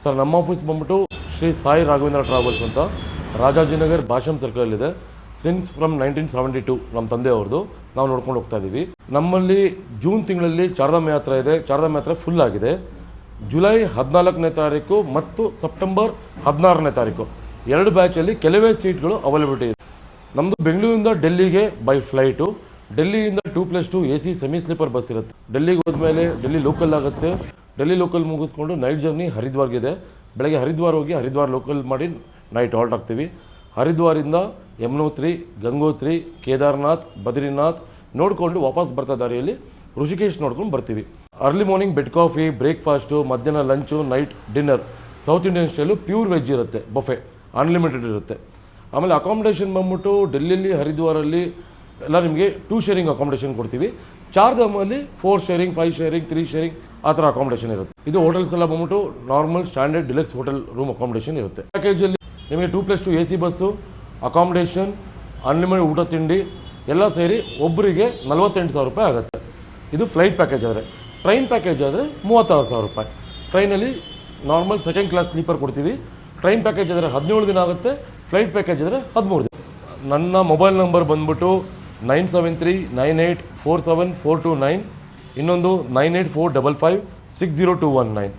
Sir ನಮ್ಮ office ಬಂದ್ಬಿಟ್ಟು Shri Sai Raghavendra travels ಅಂತ ರಾಜಾಜಿನಗರ್ ಭಾಷಂ ಸರ್ಕಲ್ ಇದೆ. ಸಿನ್ಸ್ ಫ್ರಮ್ 1972 ನಮ್ಮ ತಂದೆಯವ್ರದ್ದು ನಾವು ನೋಡ್ಕೊಂಡು ಹೋಗ್ತಾ ಇದ್ದೀವಿ. ನಮ್ಮಲ್ಲಿ ಜೂನ್ ತಿಂಗಳಲ್ಲಿ ಚಾರ್ಧಾಮ್ ಯಾತ್ರೆ ಇದೆ. ಚಾರ್ಧಾಮ್ ಯಾತ್ರೆ ಫುಲ್ ಆಗಿದೆ. ಜುಲೈ 14ನೇ ತಾರೀಕು ಮತ್ತು ಸೆಪ್ಟೆಂಬರ್ 16ನೇ ತಾರೀಕು 2 ಬ್ಯಾಚಲ್ಲಿ ಕೆಲವೇ ಸೀಟ್ಗಳು ಅವೈಲಬಿಲಿಟಿ ಇದೆ. ನಮ್ಮದು ಬೆಂಗಳೂರಿಂದ ಡೆಲ್ಲಿಗೆ ಬೈ ಫ್ಲೈಟು, ಡೆಲ್ಲಿಯಿಂದ 2+2 AC ಸೆಮಿ ಸ್ಲೀಪರ್ ಬಸ್ ಇರುತ್ತೆ. ಡೆಲ್ಲಿಗೆ ಹೋದ್ಮೇಲೆ ಡೆಲ್ಲಿ ಲೋಕಲ್ ಆಗುತ್ತೆ. ಡೆಲ್ಲಿ ಲೋಕಲ್ ಮುಗಿಸ್ಕೊಂಡು ನೈಟ್ ಜರ್ನಿ ಹರಿದ್ವಾರ್ಗಿದೆ. ಬೆಳಗ್ಗೆ ಹರಿದ್ವಾರ ಹೋಗಿ ಹರಿದ್ವಾರ ಲೋಕಲ್ ಮಾಡಿ ನೈಟ್ ಹಾಲ್ಟ್ ಆಗ್ತೀವಿ. ಹರಿದ್ವಾರಿಂದ ಯಮುನೋತ್ರಿ, ಗಂಗೋತ್ರಿ, ಕೇದಾರ್ನಾಥ್, ಬದ್ರಿನಾಥ್ ನೋಡಿಕೊಂಡು ವಾಪಸ್ ಬರ್ತಾ ದಾರಿಯಲ್ಲಿ ಋಷಿಕೇಶ್ ನೋಡ್ಕೊಂಡು ಬರ್ತೀವಿ. Early morning bed coffee, breakfast, ಮಧ್ಯಾಹ್ನ lunch, night dinner south Indian style pure veg ಇರುತ್ತೆ. ಬಫೆ ಅನ್ಲಿಮಿಟೆಡ್ ಇರುತ್ತೆ. ಆಮೇಲೆ ಅಕಾಮಿಡೇಷನ್ ಬಂದ್ಬಿಟ್ಟು ಡೆಲ್ಲಿಯಲ್ಲಿ ಹರಿದ್ವಾರಲ್ಲಿ ಎಲ್ಲ ನಿಮಗೆ 2 ಶೇರಿಂಗ್ ಅಕಾಮಿಡೇಷನ್ ಕೊಡ್ತೀವಿ. ಚಾರ್ಧಾಮಲ್ಲಿ 4 ಶೇರಿಂಗ್, 5 ಶೇರಿಂಗ್, 3 ಶೇರಿಂಗ್ ಆ ಥರ ಅಕಾಮಿಡೇಷನ್ ಇರುತ್ತೆ. ಇದು ಹೋಟೆಲ್ಸ್ ಎಲ್ಲ ಬಂದ್ಬಿಟ್ಟು normal standard deluxe hotel room accommodation ಇರುತ್ತೆ. ಪ್ಯಾಕೇಜಲ್ಲಿ ನಿಮಗೆ 2+2 AC ಬಸ್ಸು, ಅಕಾಮಿಡೇಷನ್, ಅನ್ಲಿಮಿಟೆಡ್ ಊಟ ತಿಂಡಿ ಎಲ್ಲ ಸೇರಿ ಒಬ್ಬರಿಗೆ 48,000 ರೂಪಾಯಿ ಆಗುತ್ತೆ. ಇದು ಫ್ಲೈಟ್ ಪ್ಯಾಕೇಜ್ ಆದರೆ. ಟ್ರೈನ್ ಪ್ಯಾಕೇಜ್ ಆದರೆ 36,000 ರೂಪಾಯಿ. ಟ್ರೈನಲ್ಲಿ ನಾರ್ಮಲ್ ಸೆಕೆಂಡ್ ಕ್ಲಾಸ್ ಸ್ಲೀಪರ್ ಕೊಡ್ತೀವಿ. ಟ್ರೈನ್ ಪ್ಯಾಕೇಜ್ ಆದರೆ 17 ದಿನ ಆಗುತ್ತೆ. ಫ್ಲೈಟ್ ಪ್ಯಾಕೇಜ್ ಆದರೆ 13 ದಿನ. ನನ್ನ ಮೊಬೈಲ್ ನಂಬರ್ ಬಂದ್ಬಿಟ್ಟು 9739847429, ಇನ್ನೊಂದು 9845560219.